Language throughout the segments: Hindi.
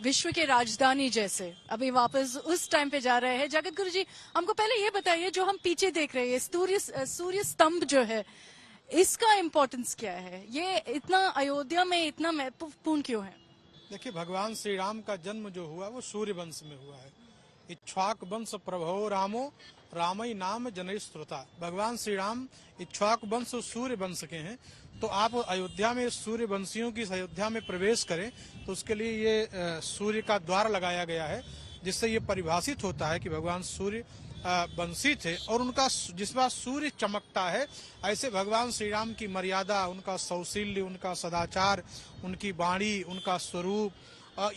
विश्व के राजधानी जैसे अभी वापस उस टाइम पे जा रहे हैं। जगत गुरु जी, हमको पहले ये बताइए, जो हम पीछे देख रहे हैं सूर्य स्तंभ जो है, इसका इम्पोर्टेंस क्या है? ये इतना अयोध्या में इतना महत्वपूर्ण क्यों है? देखिए, भगवान श्री राम का जन्म जो हुआ वो सूर्य वंश में हुआ है। इक्ष्वाक वंश प्रभो रामो रामई नाम जनई श्रुता। भगवान श्री राम इक्ष्वाक वंश और सूर्य वंश के हैं। तो आप अयोध्या में सूर्य वंशियों की अयोध्या में प्रवेश करें तो उसके लिए ये सूर्य का द्वार लगाया गया है, जिससे ये परिभाषित होता है कि भगवान सूर्य वंशी थे और उनका जिस बार सूर्य चमकता है, ऐसे भगवान श्री राम की मर्यादा, उनका सौशील्य, उनका सदाचार, उनकी वाणी, उनका स्वरूप,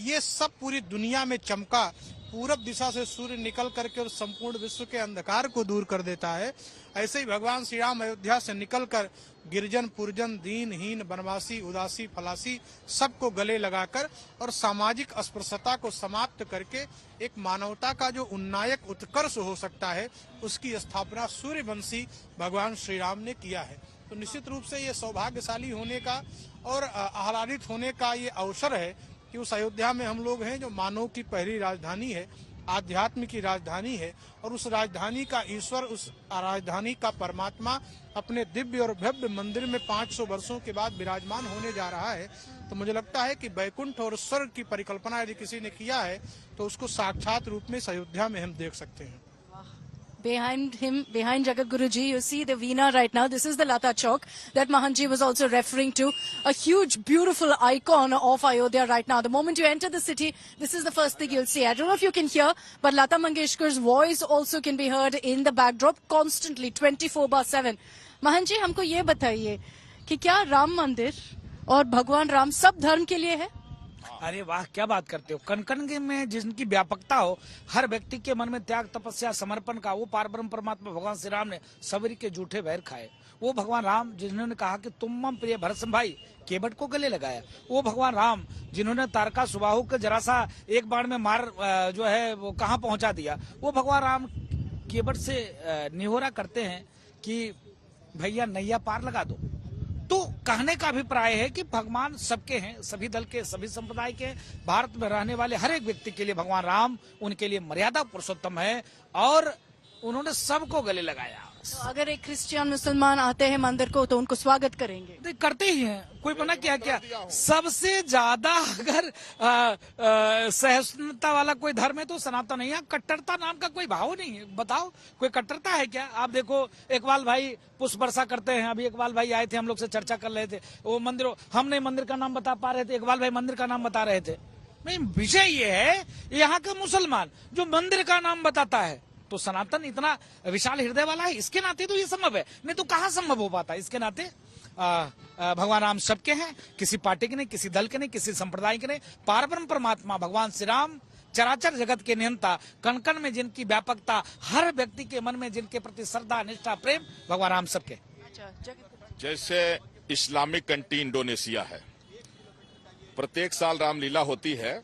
ये सब पूरी दुनिया में चमका। पूरब दिशा से सूर्य निकल करके और संपूर्ण विश्व के अंधकार को दूर कर देता है। ऐसे ही भगवान श्री राम अयोध्या से निकलकर गिरजन पुरजन दीनहीन वनवासी उदासी फलासी सबको गले लगाकर और सामाजिक अस्पृश्यता को समाप्त करके एक मानवता का जो उन्नायक उत्कर्ष हो सकता है, उसकी स्थापना सूर्यवंशी भगवान श्री राम ने किया है। तो निश्चित रूप से ये सौभाग्यशाली होने का और आह्लादित होने का ये अवसर है कि उस अयोध्या में हम लोग हैं जो मानव की पहली राजधानी है, आध्यात्म की राजधानी है, और उस राजधानी का ईश्वर, उस राजधानी का परमात्मा अपने दिव्य और भव्य मंदिर में 500 वर्षों के बाद विराजमान होने जा रहा है। तो मुझे लगता है कि वैकुंठ और स्वर्ग की परिकल्पना यदि किसी ने किया है तो उसको साक्षात रूप में इस अयोध्या में हम देख सकते हैं। Behind him, behind Jagat Guruji, you see the Veena right now. This is the Lata Chowk that Mahanji was also referring to. A huge, beautiful icon of Ayodhya right now. The moment you enter the city, this is the first thing you'll see. I don't know if you can hear, but Lata Mangeshkar's voice also can be heard in the backdrop constantly, 24/7. Mahanji, हमको ये बताइए कि क्या राम मंदिर और भगवान राम सब धर्म के लिए है? अरे वाह, क्या बात करते हो। कण कण में जिनकी व्यापकता हो, हर व्यक्ति के मन में त्याग तपस्या समर्पण का, वो पारब्रह्म परमात्मा भगवान श्री राम ने सबरी के जूठे वैर खाए। वो भगवान राम जिन्होंने कहा कि तुम मम प्रिय भरत भाई, केवट को गले लगाया। वो भगवान राम जिन्होंने तारका सुबाहु के जरा सा एक बाण में मार जो है वो कहाँ पहुंचा दिया। वो भगवान राम केवट से निहोरा करते हैं कि भैया नैया पार लगा दो। तो कहने का अभिप्राय है कि भगवान सबके हैं, सभी दल के, सभी संप्रदाय के, भारत में रहने वाले हर एक व्यक्ति के लिए भगवान राम उनके लिए मर्यादा पुरुषोत्तम है और उन्होंने सबको गले लगाया। तो अगर एक क्रिश्चियन मुसलमान आते हैं मंदिर को तो उनको स्वागत करेंगे? करते ही हैं, कोई मना क्या सबसे ज्यादा अगर सहिष्णुता वाला कोई धर्म है तो सनातन है। कट्टरता नाम का कोई भाव नहीं है। बताओ, कोई कट्टरता है क्या? आप देखो, इकबाल भाई पुष्प वर्षा करते हैं। अभी इकबाल भाई आए थे, हम लोग से चर्चा कर रहे थे। वो मंदिर, हम नहीं मंदिर का नाम बता पा रहे थे, इकबाल भाई मंदिर का नाम बता रहे थे। विषय ये है, यहाँ का मुसलमान जो मंदिर का नाम बताता है तो सनातन इतना विशाल हृदय वाला है, इसके नाते तो ये संभव है, नहीं तो कहाँ संभव हो पाता। इसके नाते भगवान राम सबके हैं, किसी पार्टी के नहीं, किसी दल के नहीं, किसी संप्रदाय के नहीं। पारब्रह्म परमात्मा भगवान श्री राम चराचर जगत के नियंता, कण कण में जिनकी व्यापकता, हर व्यक्ति के मन में जिनके प्रति श्रद्धा निष्ठा प्रेम, भगवान राम सबके। जैसे इस्लामिक कंट्री इंडोनेशिया है, प्रत्येक साल रामलीला होती है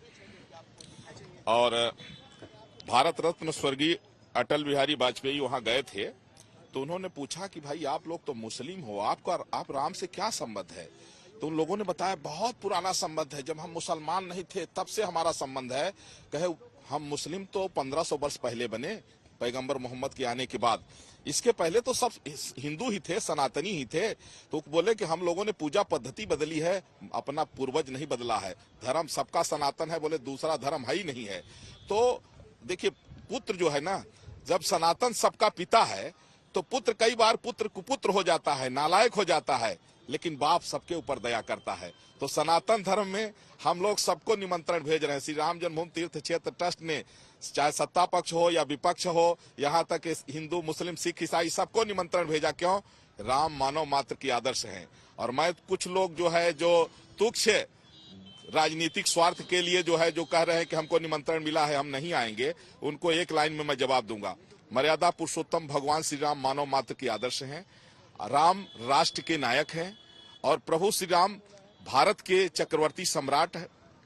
और भारत रत्न स्वर्गीय अटल बिहारी वाजपेयी वहां गए थे तो उन्होंने पूछा कि भाई आप लोग तो मुस्लिम हो, आप राम से क्या संबंध है? तो उन लोगों ने बताया बहुत पुराना संबंध है, जब हम मुसलमान नहीं थे तब से हमारा संबंध है। कहे हम मुस्लिम तो 1500 वर्ष पहले बने, पैगंबर मोहम्मद के आने के बाद। इसके पहले तो सब हिंदू ही थे, सनातनी ही थे। तो बोले कि हम लोगों ने पूजा पद्धति बदली है, अपना पूर्वज नहीं बदला है। धर्म सबका सनातन है, बोले दूसरा धर्म है ही नहीं है। तो देखिए, पुत्र जो है ना, जब सनातन सबका पिता है तो पुत्र कई बार पुत्र कुपुत्र हो जाता है, नालायक हो जाता है, लेकिन बाप सबके ऊपर दया करता है। तो सनातन धर्म में हम लोग सबको निमंत्रण भेज रहे हैं। श्री राम जन्मभूमि तीर्थ क्षेत्र ट्रस्ट ने चाहे सत्ता पक्ष हो या विपक्ष हो, यहाँ तक हिंदू मुस्लिम सिख ईसाई सबको निमंत्रण भेजा। क्यों? राम मानव मात्र की आदर्श हैं। और मैं कुछ लोग जो है जो तुच्छ राजनीतिक स्वार्थ के लिए जो है जो कह रहे हैं कि हमको निमंत्रण मिला है हम नहीं आएंगे, उनको एक लाइन में मैं जवाब दूंगा। मर्यादा पुरुषोत्तम भगवान श्री राम मानव मात्र के आदर्श हैं। राम राष्ट्र के नायक हैं और प्रभु श्री राम भारत के चक्रवर्ती सम्राट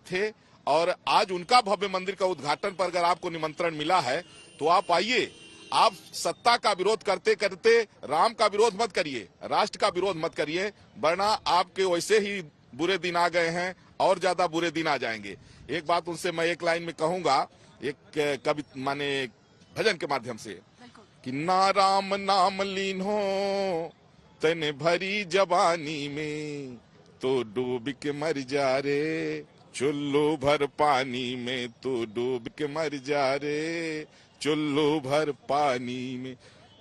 थे और आज उनका भव्य मंदिर का उद्घाटन पर अगर आपको निमंत्रण मिला है तो आप आइए। आप सत्ता का विरोध करते करते राम का विरोध मत करिए, राष्ट्र का विरोध मत करिए, वरना आपके वैसे ही बुरे दिन आ गए हैं, और ज्यादा बुरे दिन आ जाएंगे। एक बात उनसे मैं एक लाइन में कहूंगा, एक कवि माने भजन के माध्यम से, कि ना राम नाम लीन हो तने भरी जवानी में, तो डूब के मर जा रे चुल्लू भर पानी में, तो डूब के मर जा रे चुल्लू भर पानी में।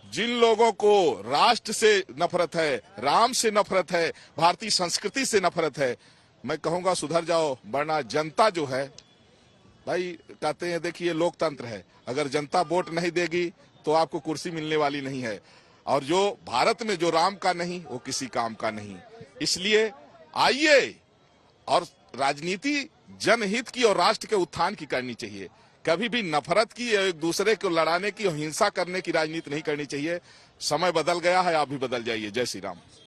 जिन लोगों को राष्ट्र से नफरत है, राम से नफरत है, भारतीय संस्कृति से नफरत है, मैं कहूंगा सुधर जाओ, वरना जनता जो है भाई, कहते हैं देखिए लोकतंत्र है, अगर जनता वोट नहीं देगी तो आपको कुर्सी मिलने वाली नहीं है। और जो भारत में जो राम का नहीं वो किसी काम का नहीं। इसलिए आइए, और राजनीति जनहित की और राष्ट्र के उत्थान की करनी चाहिए। कभी भी नफरत की, एक दूसरे को लड़ाने की और हिंसा करने की राजनीति नहीं करनी चाहिए। समय बदल गया है, आप भी बदल जाइए। जय श्री राम।